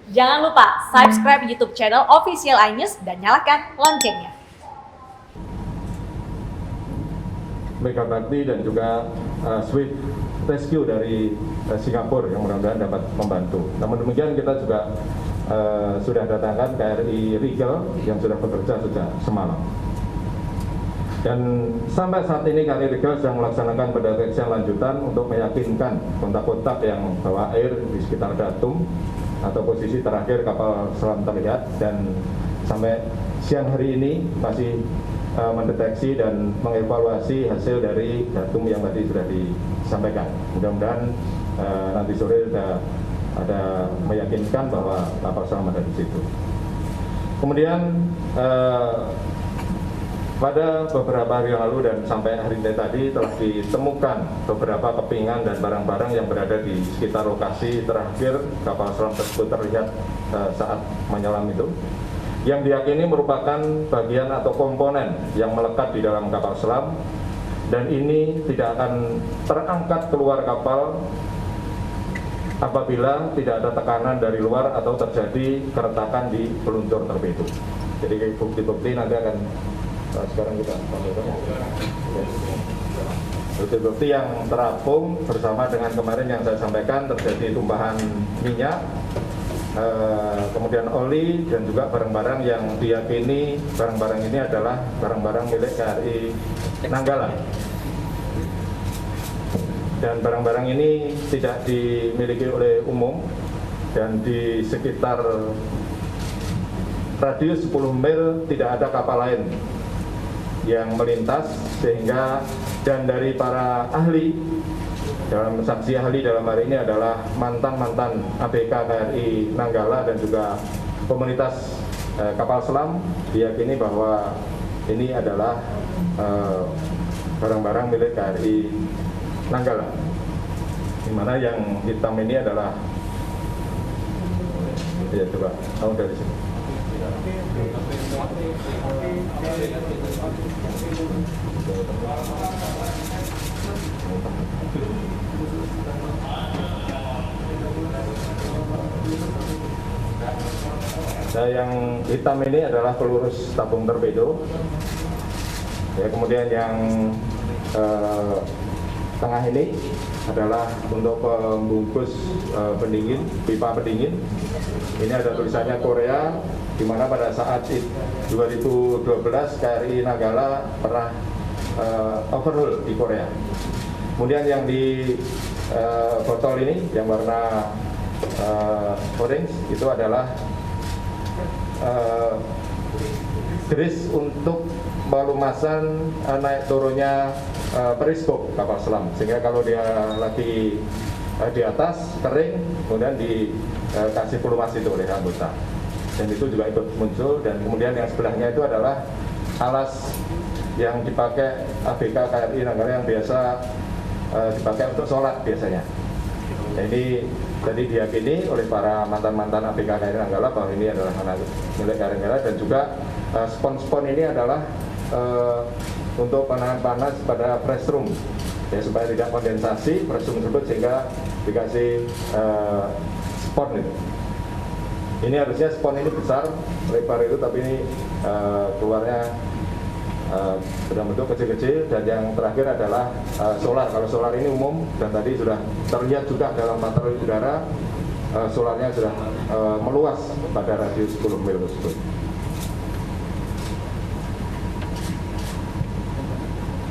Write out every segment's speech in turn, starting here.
Jangan lupa subscribe YouTube channel Official iNews dan nyalakan loncengnya. Mega Bakti dan juga Swift Rescue dari Singapura yang mudah-mudahan dapat membantu. Namun demikian kita juga sudah datangkan KRI Rigel yang sudah bekerja sejak semalam. Dan sampai saat ini KRI Rigel sedang melaksanakan pendeteksian lanjutan untuk meyakinkan kontak-kontak yang bawa air di sekitar datum atau posisi terakhir kapal selam terlihat, dan sampai siang hari ini masih mendeteksi dan mengevaluasi hasil dari datum yang tadi sudah disampaikan. Mudah-mudahan nanti sore sudah ada meyakinkan bahwa kapal selam ada di situ. Kemudian pada beberapa hari yang lalu dan sampai hari ini tadi telah ditemukan beberapa kepingan dan barang-barang yang berada di sekitar lokasi terakhir kapal selam tersebut terlihat saat menyelam itu, yang diyakini merupakan bagian atau komponen yang melekat di dalam kapal selam, dan ini tidak akan terangkat keluar kapal apabila tidak ada tekanan dari luar atau terjadi keretakan di peluncur torpedo. Jadi bukti-bukti nanti akan sekarang kita tampilkan. Bukti-bukti yang terapung bersama dengan kemarin yang saya sampaikan terjadi tumpahan minyak, kemudian oli, dan juga barang-barang yang diyakini barang-barang ini adalah barang-barang milik KRI Nanggala. Dan barang-barang ini tidak dimiliki oleh umum, dan di sekitar radius 10 mil tidak ada kapal lain yang melintas, sehingga dan dari para ahli, dalam saksi ahli dalam hari ini adalah mantan-mantan ABK KRI Nanggala dan juga komunitas kapal selam, diyakini bahwa ini adalah barang-barang milik KRI Nanggala, di mana yang hitam ini adalah, ya coba tahu dari sini. Nah, yang hitam ini adalah pelurus tabung torpedo. Ya, kemudian yang tengah ini adalah untuk pembungkus pendingin, pipa pendingin. Ini ada tulisannya Korea, di mana pada saat 2012 KRI Nanggala pernah overhaul di Korea. Kemudian yang di botol ini yang warna orange itu adalah grease untuk pelumasan naik turunnya periskop kapal selam, sehingga kalau dia lagi di atas kering, kemudian dikasih pelumas itu oleh anggota, dan itu juga ikut muncul. Dan kemudian yang sebelahnya itu adalah alas yang dipakai ABK KRI Nanggala yang biasa dipakai untuk sholat biasanya. Jadi tadi diyakini oleh para mantan-mantan ABK KRI Nanggala bahwa ini adalah milik KRI Nanggala, dan juga spon-spon ini adalah untuk penahan panas pada press room, ya, supaya tidak kondensasi press room tersebut, sehingga dikasih spon itu. Ini harusnya spon ini besar, lebar itu, tapi ini keluarnya berbentuk kecil-kecil. Dan yang terakhir adalah solar. Kalau solar ini umum, dan tadi sudah terlihat juga dalam patroli udara, solarnya sudah meluas pada radius 10 mil tersebut.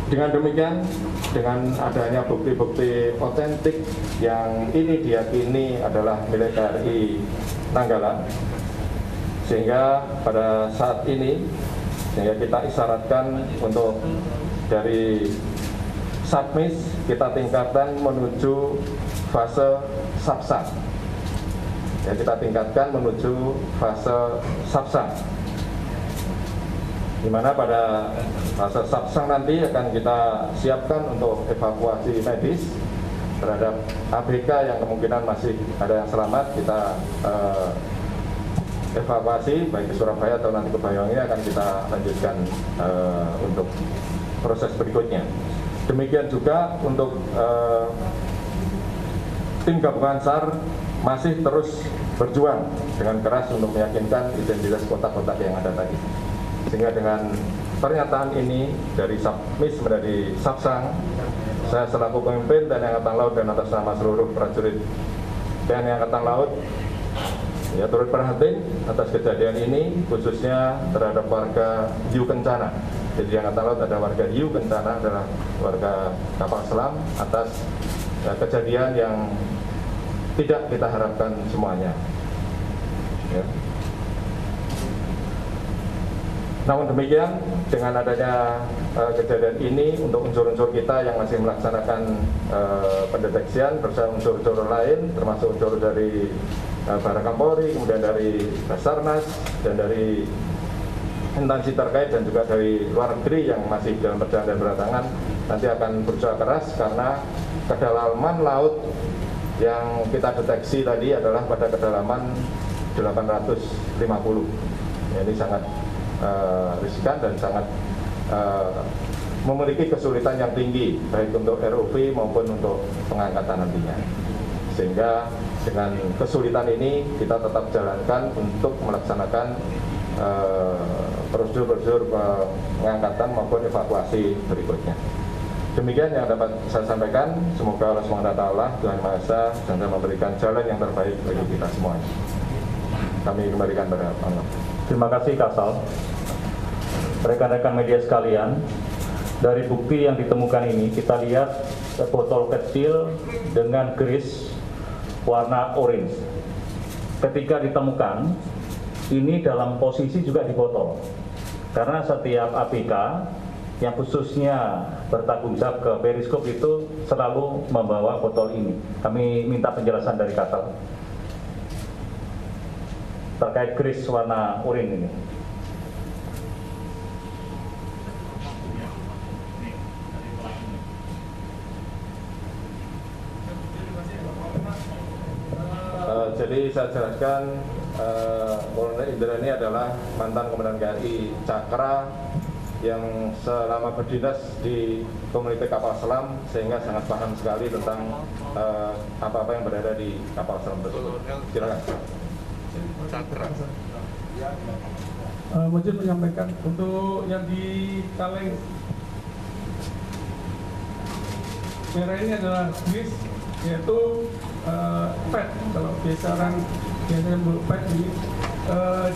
Dengan demikian, dengan adanya bukti-bukti otentik yang ini diyakini adalah milik KRI Nanggala, sehingga pada saat ini kita isyaratkan untuk dari submis kita tingkatkan menuju fase subsang. Ya, kita tingkatkan menuju fase subsang, di mana pada fase subsang nanti akan kita siapkan untuk evakuasi medis terhadap ABK yang kemungkinan masih ada yang selamat. Kita evakuasi baik ke Surabaya atau nanti ke Banyuwangi, akan kita lanjutkan untuk proses berikutnya. Demikian juga untuk tim gabungan SAR masih terus berjuang dengan keras untuk meyakinkan identitas kotak-kotak yang ada tadi. Sehingga dengan pernyataan ini dari Submis menjadi Sapsang, saya selaku pemimpin TNI Angkatan Laut dan atas nama seluruh prajurit TNI Angkatan Laut ya turut prihatin atas kejadian ini, khususnya terhadap warga Hiu Kencana. Jadi di Angkatan Laut ada warga Hiu Kencana adalah warga kapal selam atas kejadian yang tidak kita harapkan semuanya. Ya. Namun demikian, dengan adanya kejadian ini, untuk unsur-unsur kita yang masih melaksanakan pendeteksian bersama unsur-unsur lain, termasuk unsur dari Barakampolri, kemudian dari Basarnas, dan dari instansi terkait, dan juga dari luar negeri yang masih dalam perjalanan dan berdatangan, nanti akan berusaha keras karena kedalaman laut yang kita deteksi tadi adalah pada kedalaman 850. Ya, ini sangat riskan dan sangat memiliki kesulitan yang tinggi baik untuk ROV maupun untuk pengangkatan nantinya. Sehingga dengan kesulitan ini kita tetap jalankan untuk melaksanakan prosedur-prosedur pengangkatan maupun evakuasi berikutnya. Demikian yang dapat saya sampaikan. Semoga Allah SWT, Tuhan Maha Esa, dan memberikan jalan yang terbaik bagi kita semuanya. Kami kembalikan kepada Allah. Terima kasih Kasal. Rekan-rekan media sekalian, dari bukti yang ditemukan ini kita lihat botol kecil dengan keris warna orange. Ketika ditemukan, ini dalam posisi juga di botol. Karena setiap ABK yang khususnya bertanggung jawab ke periskop itu selalu membawa botol ini. Kami minta penjelasan dari Kasal terkait keris warna oranye ini. Jadi saya jelaskan, Kolonel Indra ini adalah mantan Komandan KRI Cakra yang selama berdinas di komunitas kapal selam, sehingga sangat paham sekali tentang apa-apa yang berada di kapal selam tersebut. Silakan. Cakra. Mungkin menyampaikan untuk yang di kaleng merah ini adalah grease, yaitu pet. Kalau biasa orang biasanya belum pet ini,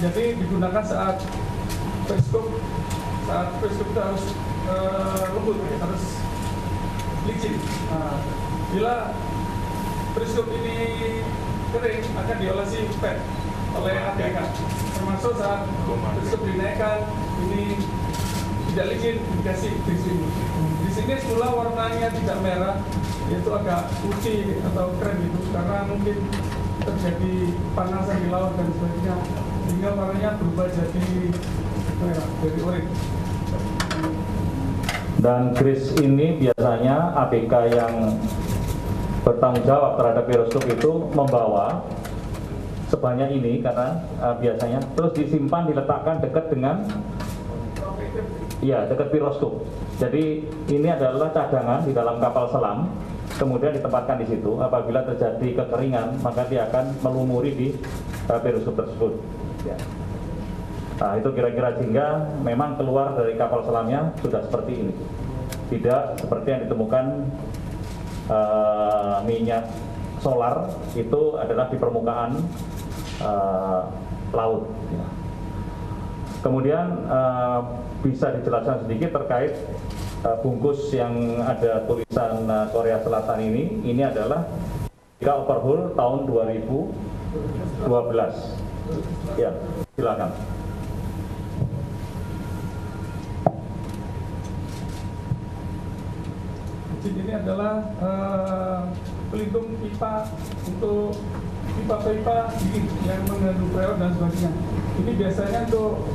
jadi digunakan saat periskop itu harus lembut, harus licin. Bila periskop ini kering akan diolesi pet oleh ABK, termasuk saat periskop dinaikkan ini tidak licin dikasih di sini. Di sini semula warnanya tidak merah, yaitu agak putih atau krem gitu, karena mungkin terjadi panasan di laut dan sebagainya, sehingga warnanya berubah jadi merah, jadi oranye. Dan keris ini biasanya ABK yang bertanggung jawab terhadap periskop itu membawa sebanyak ini, karena biasanya terus disimpan, diletakkan dekat dengan dekat periskop. Jadi ini adalah cadangan di dalam kapal selam, kemudian ditempatkan di situ. Apabila terjadi kekeringan, maka dia akan melumuri di periskop tersebut. Ya. Nah, itu kira-kira, sehingga memang keluar dari kapal selamnya sudah seperti ini, tidak seperti yang ditemukan minyak solar itu adalah di permukaan laut. Ya. Kemudian bisa dijelaskan sedikit terkait bungkus yang ada tulisan Korea Selatan ini adalah ketika overhaul tahun 2012. Ya, silakan. Ini adalah pelindung pipa untuk pipa-pipa yang mengandung freon dan sebagainya. Ini biasanya untuk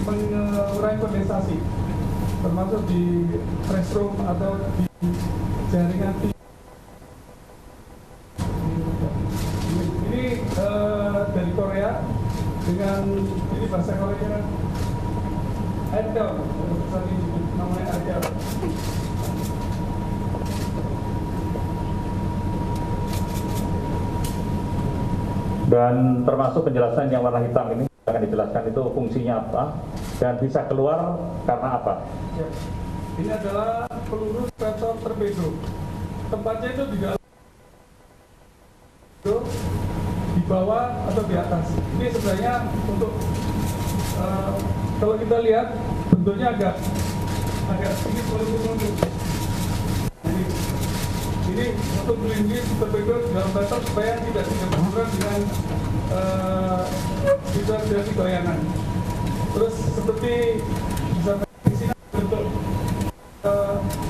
mengurangi kondensasi, termasuk di restroom atau di jaringan. Ini dari Korea dengan ini bahasa Korea Airtel, namanya Airtel. Dan termasuk penjelasan yang warna hitam ini akan dijelaskan itu fungsinya apa dan bisa keluar karena apa. Ya. Ini adalah peluru Predator torpedo. Tempatnya itu di dalam, di bawah atau di atas. Ini sebenarnya untuk kalau kita lihat bentuknya agak sedikit melengkung. Jadi ini untuk melindungi torpedo dalam batas supaya tidak benturan dengan tidak terjadi goyangan. Terus seperti bisa di sini bentuk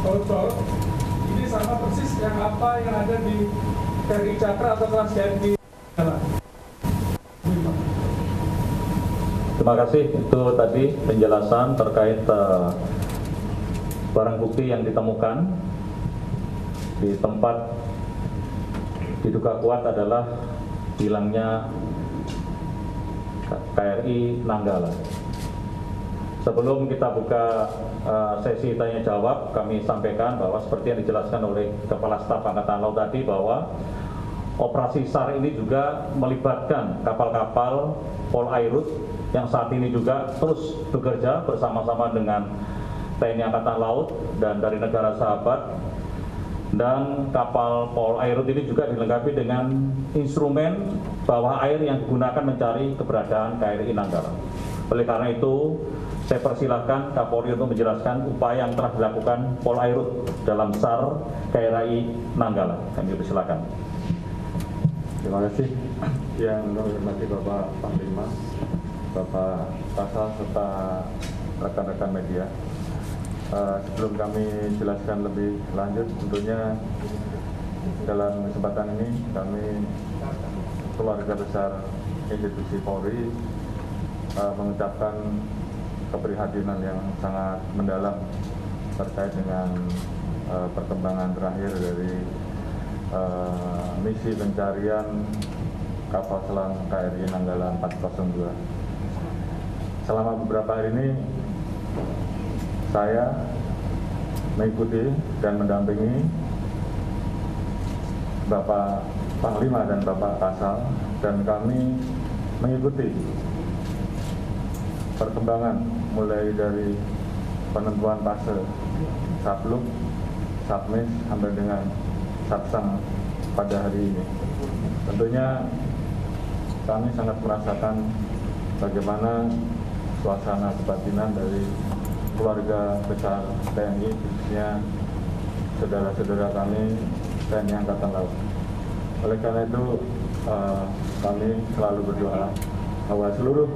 baut-baut, ini sama persis yang ada di KRI Cakra atau kelas KRI Nanggala. Terima kasih, itu tadi penjelasan terkait barang bukti yang ditemukan di tempat diduga kuat adalah hilangnya KRI Nanggala. Sebelum kita buka sesi tanya jawab, kami sampaikan bahwa seperti yang dijelaskan oleh Kepala Staf Angkatan Laut tadi bahwa operasi SAR ini juga melibatkan kapal-kapal Polairut yang saat ini juga terus bekerja bersama-sama dengan TNI Angkatan Laut dan dari negara sahabat. Dan kapal Polairut ini juga dilengkapi dengan instrumen bawah air yang digunakan mencari keberadaan KRI Nanggala. Oleh karena itu, saya persilahkan Kapolri untuk menjelaskan upaya yang telah dilakukan Polairut dalam SAR KRI Nanggala. Kami persilakan. Terima kasih yang kami hormati Bapak Panglima, Bapak Kasal serta rekan-rekan media. Sebelum kami jelaskan lebih lanjut, tentunya dalam kesempatan ini kami keluarga besar institusi Polri mengucapkan keprihatinan yang sangat mendalam terkait dengan perkembangan terakhir dari misi pencarian kapal selam KRI Nanggala 402. Selama beberapa hari ini saya mengikuti dan mendampingi Bapak Panglima dan Bapak Kasal, dan kami mengikuti perkembangan mulai dari penentuan fase Sabluk, Submis sampai dengan Satsang pada hari ini. Tentunya kami sangat merasakan bagaimana suasana kebatinan dari keluarga besar TNI, khususnya saudara-saudara kami TNI Angkatan Laut. Oleh karena itu kami selalu berdoa bahwa seluruh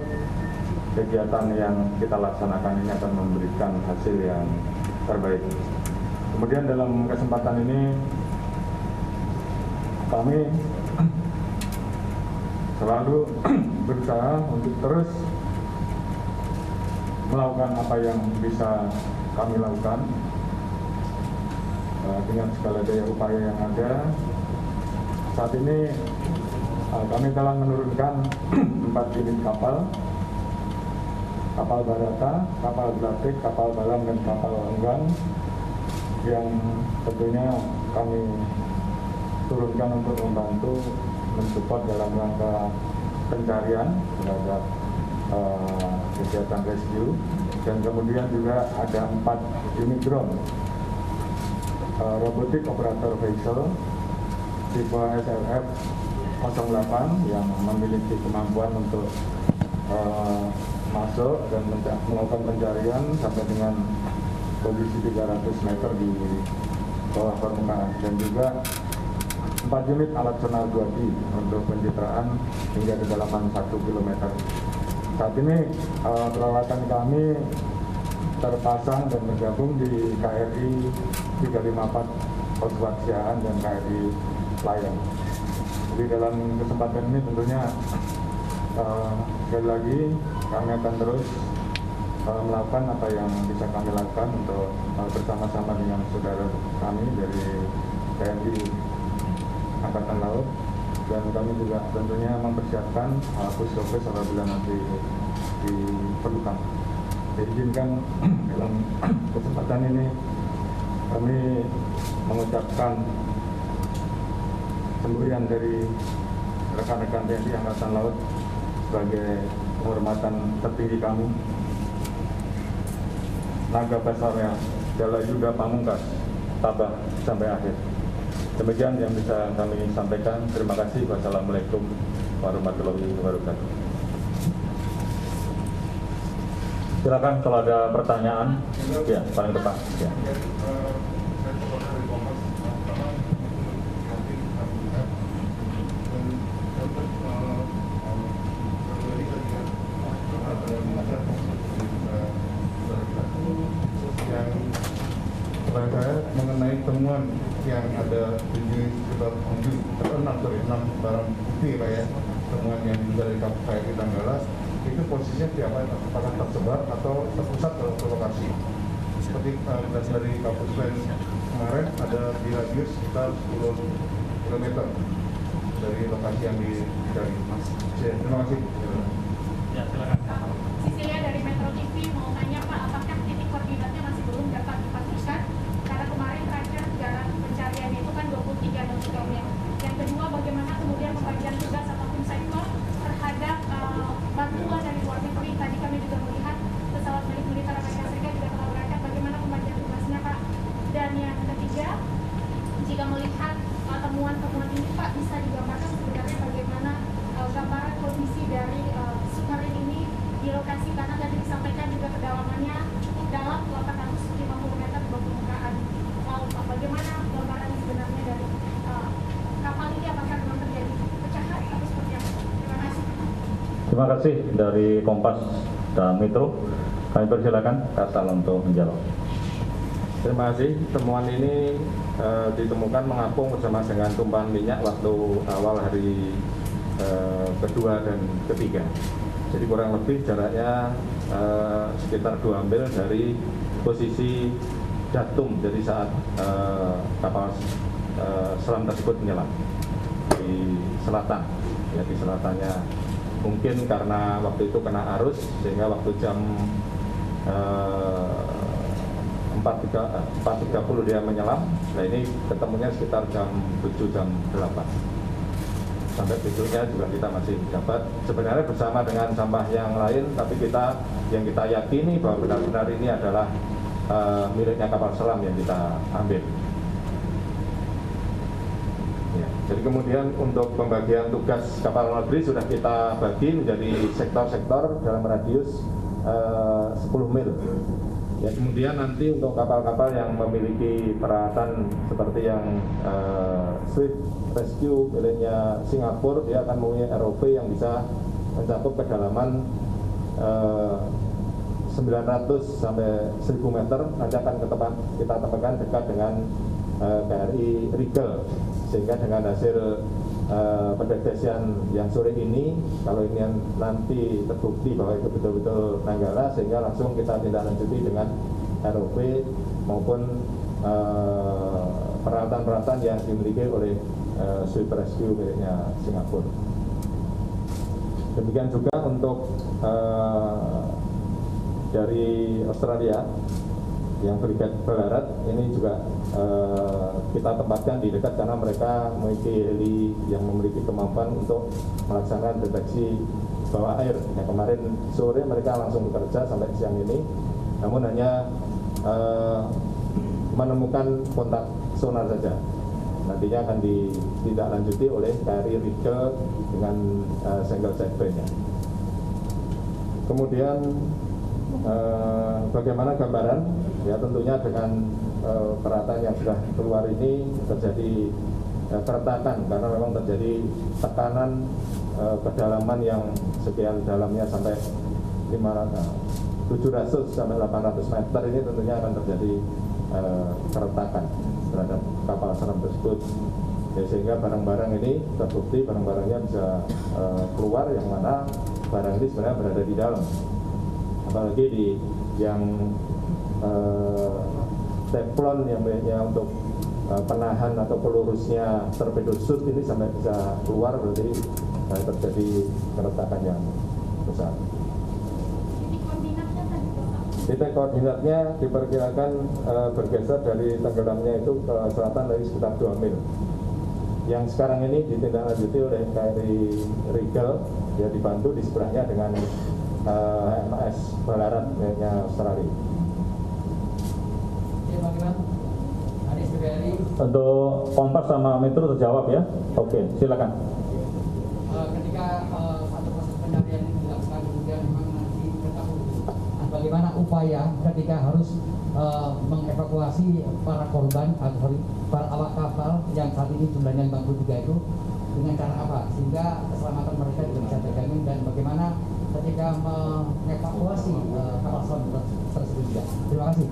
kegiatan yang kita laksanakan ini akan memberikan hasil yang terbaik. Kemudian dalam kesempatan ini kami selalu berusaha untuk terus melakukan apa yang bisa kami lakukan dengan segala daya upaya yang ada. Saat ini kami telah menurunkan 4 unit kapal Barata, kapal Blatik, kapal Balam, dan kapal Enggang yang tentunya kami turunkan untuk membantu mensupport dalam rangka pencarian terhadap kegiatan rescue. Dan kemudian juga ada 4 unit drone robotic operator vehicle tipe SRF 08 yang memiliki kemampuan untuk masuk dan melakukan pencarian sampai dengan kondisi 300 meter di bawah permukaan, dan juga 4 unit alat sonar 2D untuk pencitraan hingga kedalaman 1 km. Saat ini peralatan kami terpasang dan bergabung di KRI 354 Koswaksiaan dan KRI Layang. Jadi dalam kesempatan ini tentunya sekali lagi kami akan terus melakukan apa yang bisa kami lakukan untuk bersama-sama dengan saudara kami dari TNI Angkatan Laut, dan kami juga tentunya mempersiapkan push-to-push apabila nanti diperlukan. Diizinkan dalam kesempatan ini kami mengucapkan semboyan dari rekan-rekan TNI Angkatan Laut sebagai penghormatan tertinggi kami. Naga Besarnya Jala Yuda Pamungkas, tabah sampai akhir. Demikian yang bisa kami sampaikan. Terima kasih. Wassalamualaikum warahmatullahi wabarakatuh. Silakan kalau ada pertanyaan. Ya, paling depan. Ya. Saya mengenai temuan yang ada 6 barang bukti Pak ya, temuan yang dari KPI Nanggala itu posisinya siapa, apakah tersebar atau terpusat dalam lokasi seperti dari Kapus Pen kemarin ada di radius sekitar 10 km dari lokasi yang dicari. Terima kasih. Ya, silakan. Sisilia dari Metro TV mau tanya Pak, apakah titik koordinatnya masih belum dapat dipastikan? Karena kemarin terakhir jarak pencariannya itu kan 23 nautical mil. Yang kedua, bagaimana kemudian pembagian tugas ataupun sektor terhadap bantuan dari luar negeri? Tadi kami juga melihat pesawat milik militer Amerika Serikat juga telah berangkat. Bagaimana pembagian tugasnya Pak? Dan yang ketiga, jika melihat temuan-temuan ini Pak, bisa digambarkan sebenarnya bagaimana gambaran kondisi dari submarin ini di lokasi, karena tadi disampaikan juga kedalamannya cukup dalam 850 meter di bawah permukaan laut. Bagaimana gambaran sebenarnya dari kapal ini, apakah memang terjadi pecahan atau seperti apa? Terima kasih. Terima kasih dari Kompas dan Metro. Kami persilakan Kasal untuk menjawab. Terima kasih. Temuan ini ditemukan mengapung bersama dengan tumpahan minyak waktu awal hari kedua dan ketiga. Jadi kurang lebih jaraknya sekitar 2 mil dari posisi datum, jadi saat kapal selam tersebut menyelam di selatan, ya di selatannya. Mungkin karena waktu itu kena arus sehingga waktu jam 4.30 dia menyelam. Nah ini ketemunya sekitar jam 7, jam 8. Sampai besoknya juga kita masih dapat sebenarnya bersama dengan sampah yang lain, tapi yang kita yakini bahwa benar-benar ini adalah miliknya kapal selam yang kita ambil. Ya, jadi kemudian untuk pembagian tugas kapal negeri sudah kita bagi menjadi sektor-sektor dalam radius 10 mil. Ya, kemudian nanti untuk kapal-kapal yang memiliki peralatan seperti yang Swift Rescue miliknya Singapura, dia akan mempunyai ROV yang bisa mencakup kedalaman 900 sampai 1000 meter. Nanti akan kita temukan dekat dengan KRI Rigel, sehingga dengan hasil pendeteksian yang sore ini, kalau ini nanti terbukti bahwa itu betul-betul Nanggala, sehingga langsung kita tindak lanjuti dengan ROV maupun peralatan-peralatan yang dimiliki oleh Swift Rescue miliknya Singapura. Demikian juga untuk dari Australia yang Brigade Ballarat ini juga kita tempatkan di dekat karena mereka memiliki heli yang memiliki kemampuan untuk melaksanakan deteksi bawah air. Ya, kemarin sore mereka langsung bekerja sampai siang ini, namun hanya menemukan kontak sonar saja. Nantinya akan ditindaklanjuti oleh KRI Rigel dengan single sideband-nya. Kemudian bagaimana gambaran? Ya tentunya dengan peralatan yang sudah keluar ini terjadi keretakan karena memang terjadi tekanan kedalaman yang sekian dalamnya sampai 700 sampai 800 meter ini tentunya akan terjadi keretakan terhadap kapal selam tersebut. Ya, sehingga barang-barang ini terbukti barang-barangnya bisa keluar, yang mana barang ini sebenarnya berada di dalam. Apalagi di yang teflon yang miliknya untuk penahan atau pelurusnya torpedo shoot ini sampai bisa keluar, berarti terjadi keretakan yang besar. Titik koordinatnya diperkirakan bergeser dari tenggelamnya itu ke selatan dari sekitar 2 mil. yang sekarang ini ditindaklanjuti oleh KRI Rigel, ya dibantu di sebelahnya dengan HMS Ballarat miliknya Australia. Untuk Kompas sama Metro terjawab ya. Oke, silakan. Ketika satu proses pencarian ini dilakukan, kemudian memang nanti ketahui bagaimana upaya ketika harus mengevakuasi para korban atau para awak kapal yang saat ini jumlahnya 53 itu dengan cara apa sehingga keselamatan mereka juga bisa terjamin, dan bagaimana ketika mengevakuasi kapal selam tersebut juga. Terima kasih.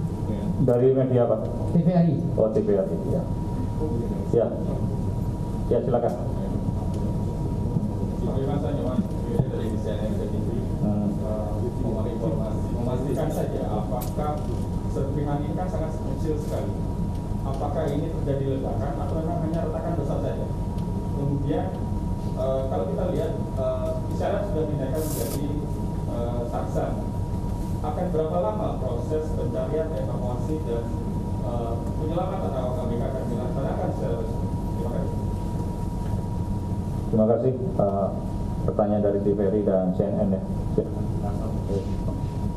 Dari media Pak? TVRI. Oh, TVRI. Ya. Ya. Ya, silakan. Bagaimana saja Mas, dari CNN TV mohon informasi, memastikan saja apakah serpihan ini kan sangat kecil sekali. Apakah ini terjadi ledakan atau memang hanya retakan besar saja? Kemudian kalau kita lihat isyarat sudah dinaikkan menjadi saksa. Akan berapa lama proses pencarian, evakuasi dan penyelamatan awak ABK akan dilaksanakan secara resmi? Terima kasih. Terima kasih. Pertanyaan dari TVRI dan CNN ya.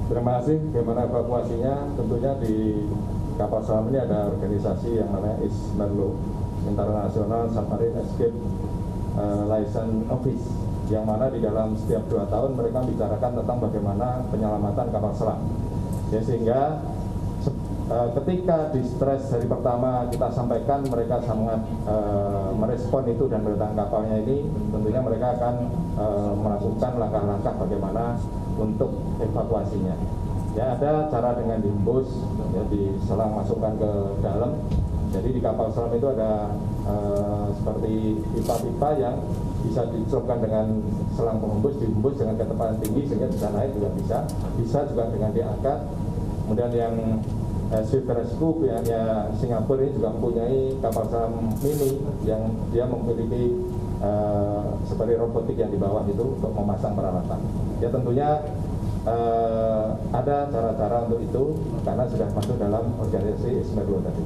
Terima kasih. Bagaimana evakuasinya? Tentunya di kapal selam ini ada organisasi yang namanya ISMERLO, International Submarine Escape License Office, yang mana di dalam setiap 2 tahun mereka bicarakan tentang bagaimana penyelamatan kapal selam. Ya, sehingga ketika di stres hari pertama kita sampaikan, mereka sangat merespon itu dan mendatang kapalnya ini, tentunya mereka akan melakukan langkah-langkah bagaimana untuk evakuasinya. Ya, ada cara dengan diembus, ya, diselang masukkan ke dalam. Jadi di kapal selam itu ada seperti pipa-pipa yang bisa dicelupkan dengan selang pengembus, diembus dengan kecepatan tinggi sehingga bisa naik juga bisa juga dengan diangkat. Kemudian yang Swift Rescue pihaknya Singapura ini juga mempunyai kapal selam mini yang dia memiliki seperti robotik yang di bawah itu untuk memasang peralatan. Ya, tentunya ada cara-cara untuk itu karena sudah masuk dalam organisasi ISMERLO tadi.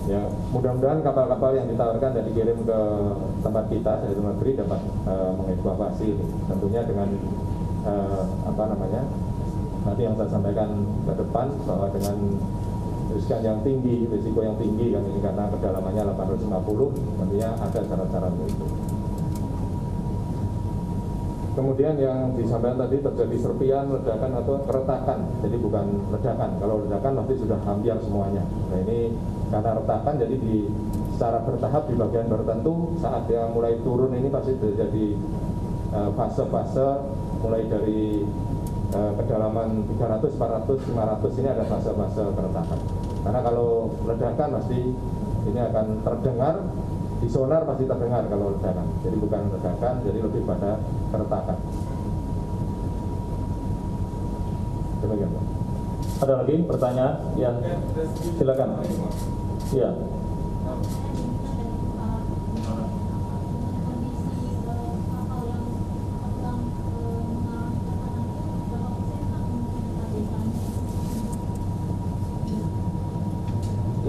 Ya, mudah-mudahan kapal-kapal yang ditawarkan dan dikirim ke tempat kita dari luar negeri dapat mengevakuasi ini. Tentunya dengan nanti yang saya sampaikan ke depan bahwa dengan risiko yang tinggi kan ini karena kedalamannya 850, tentunya ada cara-cara untuk itu. Kemudian yang disampaikan tadi terjadi serpian, ledakan atau keretakan, jadi bukan ledakan. Kalau ledakan pasti sudah hampir semuanya. Nah, ini karena retakan, jadi secara bertahap di bagian tertentu saat dia mulai turun ini pasti terjadi fase-fase mulai dari kedalaman 300, 400, 500 ini ada fase-fase keretakan. Karena kalau ledakan pasti ini akan terdengar, di sonar pasti terdengar kalau ledakan. Jadi bukan ledakan, jadi lebih pada keretakan. Demikian, Pak. Ada lagi pertanyaan? Ya, silakan. Ya.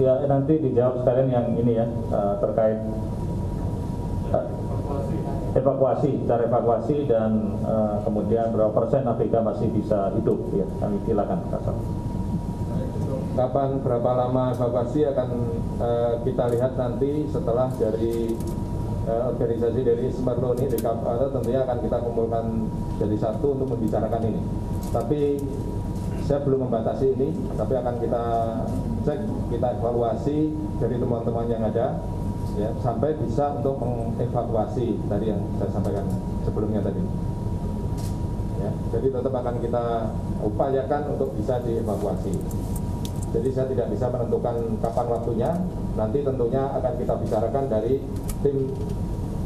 Ya, nanti dijawab sekalian yang ini ya, terkait evakuasi, cara evakuasi dan kemudian berapa persen ABK masih bisa hidup ya. Kami silakan Kasar. Kapan berapa lama evakuasi akan kita lihat nanti setelah dari organisasi dari ISMERLO ini tentunya akan kita kumpulkan jadi satu untuk membicarakan ini. Tapi saya belum membatasi ini, tapi akan kita cek, kita evaluasi dari teman-teman yang ada, ya, sampai bisa untuk mengevakuasi tadi yang saya sampaikan sebelumnya tadi. Ya, jadi tetap akan kita upayakan untuk bisa dievakuasi. Jadi saya tidak bisa menentukan kapan waktunya, nanti tentunya akan kita bicarakan dari tim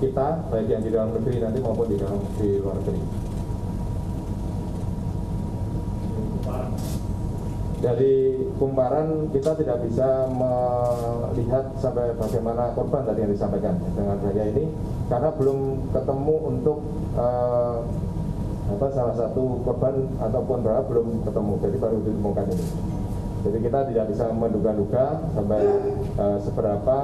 kita, baik yang di dalam negeri nanti maupun di luar negeri. Dari kumparan kita tidak bisa melihat sampai bagaimana korban tadi yang disampaikan dengan saya ini, karena belum ketemu untuk salah satu korban ataupun berapa belum ketemu, jadi baru ditemukan ini. Jadi kita tidak bisa menduga-duga sampai seberapa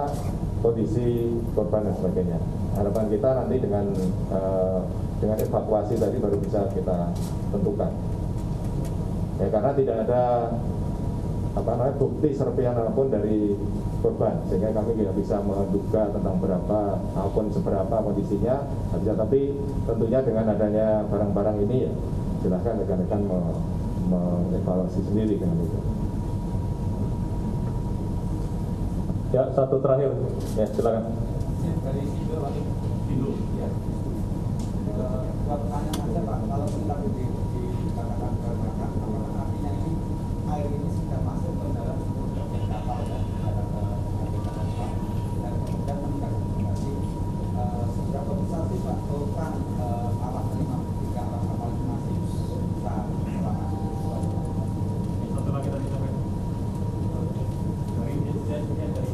kondisi korban dan sebagainya. Harapan kita nanti dengan evakuasi tadi baru bisa kita tentukan. Ya, karena tidak ada bukti serpihan apapun dari korban, sehingga kami tidak bisa menduga tentang berapa maupun seberapa kondisinya. Tapi tentunya dengan adanya barang-barang ini ya silahkan rekan-rekan mengevaluasi sendiri dengan itu. Ya, satu terakhir, ya silakan. Dari Sido, ya. Buat pertanyaan saja Pak, kalau kita dikatakan kelemahan, apakah artinya ini air ini sudah masuk ke dalam kapal dan dan kemudian meningkat kondisi seberapa besar sih Pak total alat 53 alat kapal itu masih bisa selamat? Satu lagi tadi sampai dari dari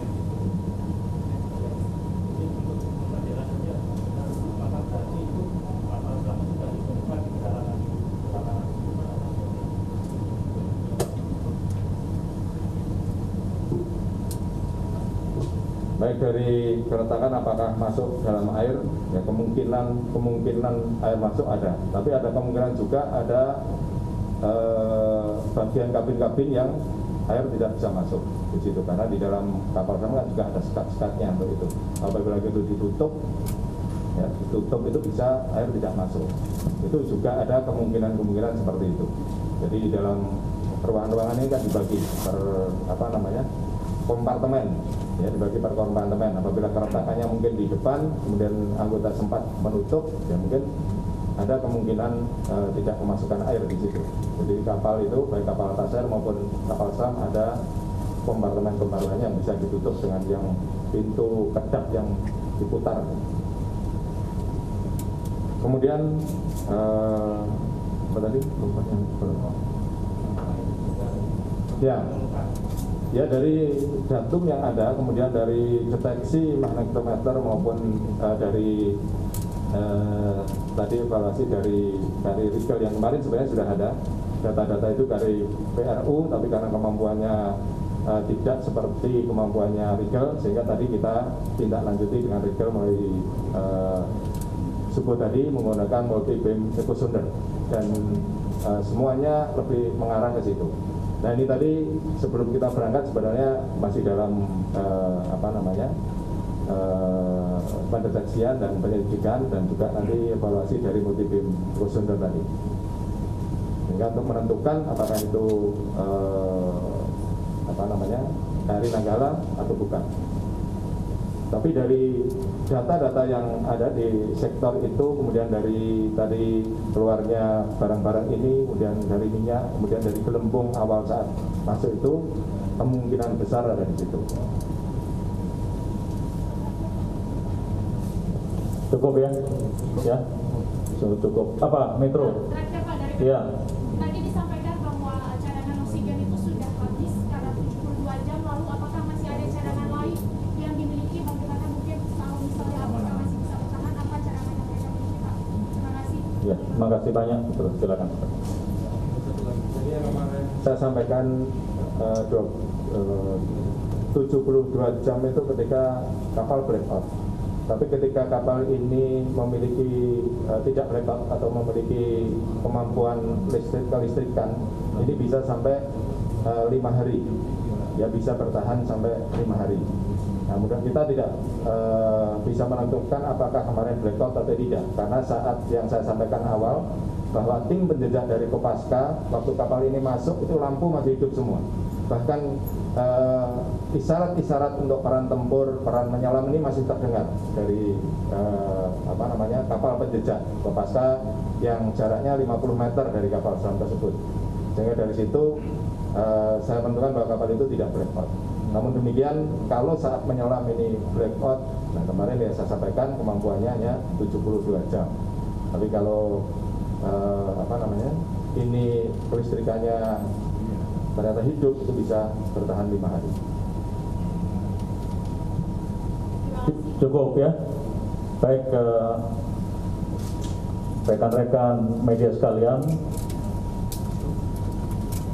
baik dari keretakan apakah masuk dalam air, ya kemungkinan air masuk ada, tapi ada kemungkinan juga ada bagian kabin-kabin yang air tidak bisa masuk di situ, karena di dalam kapal selam kan juga ada sekat-sekatnya untuk itu. Apabila itu ditutup, ya ditutup itu bisa air tidak masuk. Itu juga ada kemungkinan seperti itu. Jadi di dalam ruangan-ruangan ini kan dibagi per kompartemen, ya dibagi per kompartemen. Apabila keretakannya mungkin di depan, kemudian anggota sempat menutup, ya mungkin ada kemungkinan tidak kemasukan air di situ. Jadi kapal itu baik kapal tasir maupun kapal selam ada kompartemen-kompartemennya yang bisa ditutup dengan yang pintu kedap yang diputar. Kemudian apa tadi? Ya dari datum yang ada, kemudian dari deteksi magnetometer maupun dari tadi evaluasi dari rigel yang kemarin sebenarnya sudah ada data-data itu dari PRU, tapi karena kemampuannya tidak seperti kemampuannya rigel, sehingga tadi kita tindak lanjuti dengan rigel melalui subuh tadi menggunakan multi beam echo sounder, dan semuanya lebih mengarah ke situ. Nah ini tadi sebelum kita berangkat sebenarnya masih dalam pendeteksian dan penyelidikan, dan juga nanti evaluasi dari multi beam echo sounder tadi, sehingga untuk menentukan apakah itu KRI Nanggala atau bukan. Tapi dari data-data yang ada di sektor itu, kemudian dari tadi keluarnya barang-barang ini, kemudian dari minyak, kemudian dari gelembung awal saat masuk itu, kemungkinan besar ada di situ. Cukup ya? Ya, cukup. Apa, Metro? Terakhir Pak, dari Iya. tadi disampaikan bahwa cadangan oksigen itu sudah habis karena 72 jam, lalu apakah masih ada cadangan lain yang dimiliki? Bagaimana mungkin kalau misalnya apakah masih bisa bertahan, apa cadangan yang mereka miliki Pak? Terima kasih. Ya, terima kasih banyak. Terus silakan. Saya sampaikan 72 jam itu ketika kapal blackout. Tapi ketika kapal ini memiliki tidak blackout atau memiliki kemampuan kelistrikan, ini bisa sampai 5 hari, ya bisa bertahan sampai 5 hari. Nah, kemudian kita tidak bisa menentukan apakah kemarin blackout atau tidak, karena saat yang saya sampaikan awal bahwa tim penjejak dari Kopaska waktu kapal ini masuk itu lampu masih hidup semua. Bahkan isyarat-isyarat untuk peran tempur, peran menyelam ini masih terdengar dari kapal penjejak Kopaska yang jaraknya 50 meter dari kapal selam tersebut. Sehingga dari situ saya menentukan bahwa kapal itu tidak blackout. Namun demikian, kalau saat menyelam ini blackout, nah kemarin ya saya sampaikan kemampuannya hanya 72 jam. Tapi kalau ini kelistrikannya ternyata hidup, itu bisa bertahan 5 hari. Cukup ya. Baik, rekan-rekan media sekalian,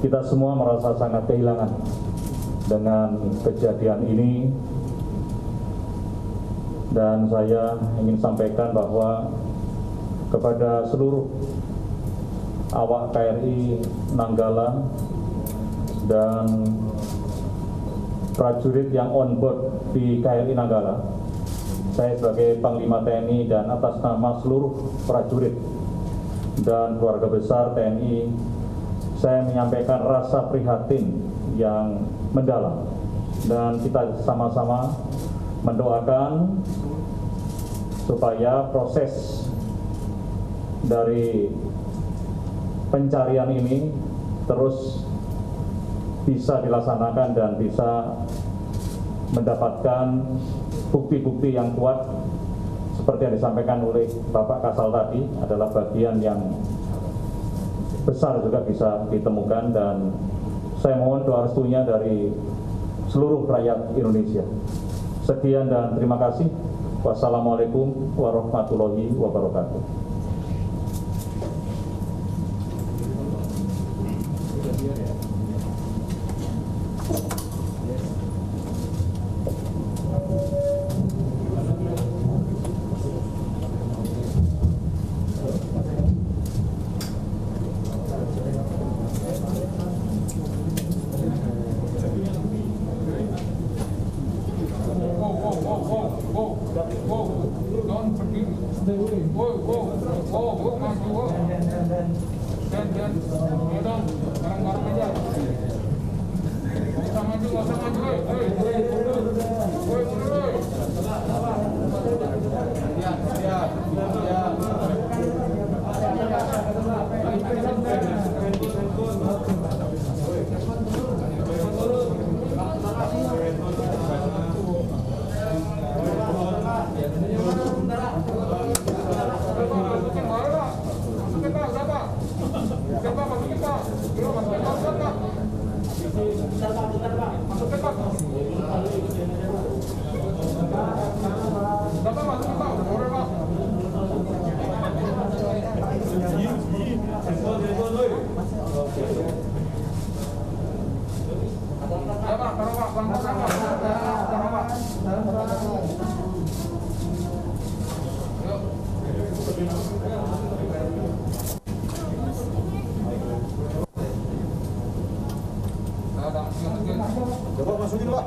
kita semua merasa sangat kehilangan dengan kejadian ini. Dan saya ingin sampaikan bahwa kepada seluruh awak KRI Nanggala dan prajurit yang on board di KRI Nanggala, saya sebagai Panglima TNI dan atas nama seluruh prajurit dan keluarga besar TNI, saya menyampaikan rasa prihatin yang mendalam, dan kita sama-sama mendoakan supaya proses dari pencarian ini terus bisa dilaksanakan dan bisa mendapatkan bukti-bukti yang kuat seperti yang disampaikan oleh Bapak Kasal tadi, adalah bagian yang besar juga bisa ditemukan, dan saya mohon doa restunya dari seluruh rakyat Indonesia. Sekian dan terima kasih. Wassalamualaikum warahmatullahi wabarakatuh. Coba masukin Pak.